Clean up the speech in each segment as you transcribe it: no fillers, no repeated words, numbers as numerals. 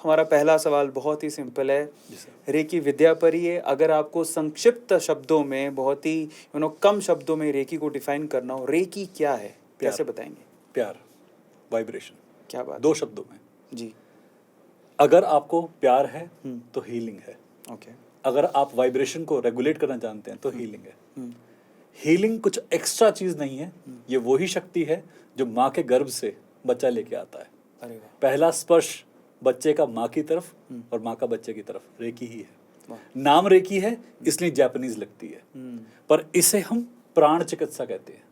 हमारा पहला सवाल बहुत ही सिंपल है। रेकी विद्या पर ही है। अगर आपको संक्षिप्त शब्दों में, बहुत ही कम शब्दों में रेकी को डिफाइन करना हो, रेकी क्या है, कैसे बताएंगे? प्यार, वाइब्रेशन। क्या बात? दो शब्दों में जी। अगर आपको प्यार है तो हीलिंग है। ओके। अगर आप वाइब्रेशन को रेगुलेट करना जानते हैं तो हीलिंग है। हीलिंग कुछ एक्स्ट्रा चीज नहीं है, ये वही शक्ति है जो माँ के गर्भ से बच्चा लेके आता है। अरे वाह। पहला स्पर्श बच्चे का माँ की तरफ और माँ का बच्चे की तरफ रेकी ही है। वाह। नाम रेकी है इसलिए जापानीज लगती है, पर इसे हम प्राण चिकित्सा कहते हैं।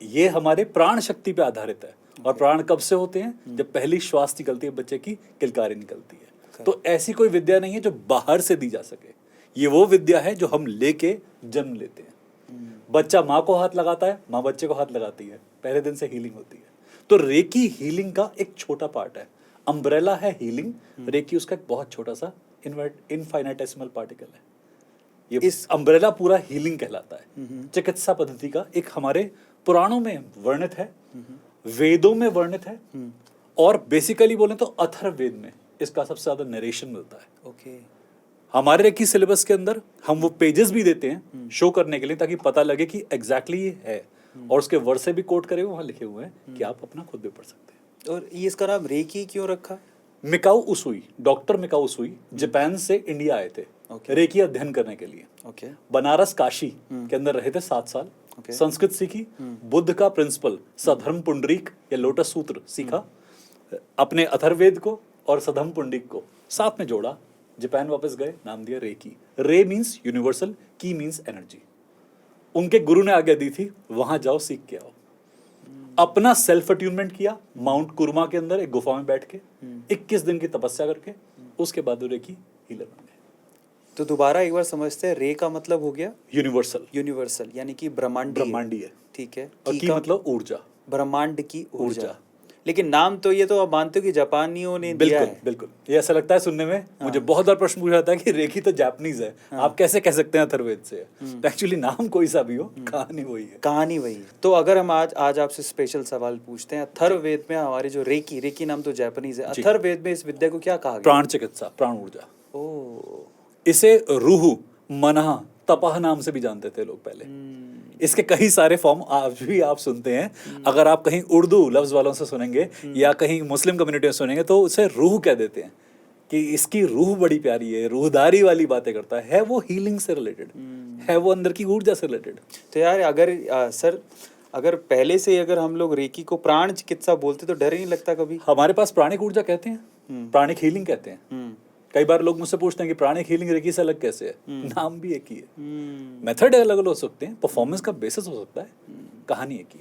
ये हमारे प्राण शक्ति पे आधारित है। और प्राण कब से होते हैं? जब पहली श्वास निकलती है, बच्चे की किलकारी निकलती है। तो ऐसी कोई विद्या नहीं है जो बाहर से दी जा सके। ये वो विद्या है जो हम लेके जन्म लेते हैं। बच्चा माँ को हाथ लगाता है, माँ बच्चे को हाथ लगाती है, पहले दिन से हीलिंग होती है। तो रेकी हीलिंग का एक छोटा पार्ट है। अम्ब्रेला है हीलिंग, रेकी उसका एक बहुत छोटा सा इनफाइनाइटेसिमल पार्टिकल है। ये इस अम्ब्रेला पूरा हीलिंग कहलाता है। चिकित्सा पद्धति का एक हमारे पुराणों में वर्णित है, वेदों में वर्णित है, और बेसिकली बोले तो अथर्ववेद में इसका सबसे ज्यादा नरेशन मिलता है। ओके। हमारे रेकी सिलेबस के अंदर हम वो पेजेस भी देते हैं शो करने के लिए, ताकि पता लगे कि एग्जैक्टली ये है, और उसके वर्ड से भी कोट करे वहां लिखे हुए हैं कि आप अपना खुद भी पढ़ सकते हैं। और ये इसका नाम रेकी क्यों रखा? मिकाऊ उसुई, डॉक्टर मिकाऊ उसुई जापान से इंडिया आए थे रेकी अध्ययन करने के लिए। ओके। बनारस काशी के अंदर रहे थे 7 साल। संस्कृत सीखी, बुद्ध का प्रिंसिपल सधर्म पुंडरीक या लोटस सूत्र सीखा, अपने अथर्ववेद को और सधर्म पुंडरीक को साथ में जोड़ा, जापान वापस गए, नाम दिया रेकी। रे मीन्स यूनिवर्सल, की मीन्स एनर्जी। उनके गुरु ने आज्ञा दी थी वहां जाओ, सीख के आओ। अपना सेल्फ अट्यूनमेंट किया माउंट कुरमा के अंदर एक गुफा में बैठ के 21 दिन की तपस्या करके, उसके बाद वो रेकी हीलर बन गए। तो दोबारा एक बार समझते हैं। रे का मतलब हो गया यूनिवर्सल, यूनिवर्सल यानी कि ब्रह्मांडीय। ठीक है। और की मतलब ऊर्जा, ब्रह्मांड की ऊर्जा। लेकिन नाम तो ये तो आप मानते हो कि जापानियों ने दिया है। बिल्कुल। ये ऐसा लगता है सुनने में, मुझे बहुत बार प्रश्न पूछा जाता है कि रेकी तो जापानीज है, आप कैसे कह सकते हैं अथर्ववेद से? एक्चुअली नाम कोई सा भी हो, कहानी वही है। कहानी वही है। तो अगर हम आज आपसे स्पेशल सवाल पूछते हैं, अथर्ववेद में हमारी जो रेकी नाम तो जापानीज है, अथर्ववेद में इस विद्या को क्या कहा गया? प्राण चिकित्सा, प्राण ऊर्जा। ओ। इसे रूह, मनः, तपह नाम से भी जानते थे लोग पहले। इसके कई सारे फॉर्म आज भी आप सुनते हैं। अगर आप कहीं उर्दू लफ्ज वालों से सुनेंगे या कहीं मुस्लिम कम्युनिटी में सुनेंगे तो उसे रूह कह देते हैं कि इसकी रूह बड़ी प्यारी है, रूहदारी वाली बातें करता है वो हीलिंग से रिलेटेड है, वो अंदर की ऊर्जा से रिलेटेड। तो यार अगर पहले से अगर हम लोग रेकी को प्राण चिकित्सा बोलते तो डर ही नहीं लगता कभी? हमारे पास प्राणिक ऊर्जा कहते हैं, प्राणिक हीलिंग कहते हैं। कई बार लोग मुझसे पूछते हैं कि प्राणिक हीलिंग रेकी से अलग कैसे है? नाम भी एक ही है, मेथड अलग अलग हो सकते हैं, परफॉर्मेंस का बेसिस हो सकता है, कहानी एक ही।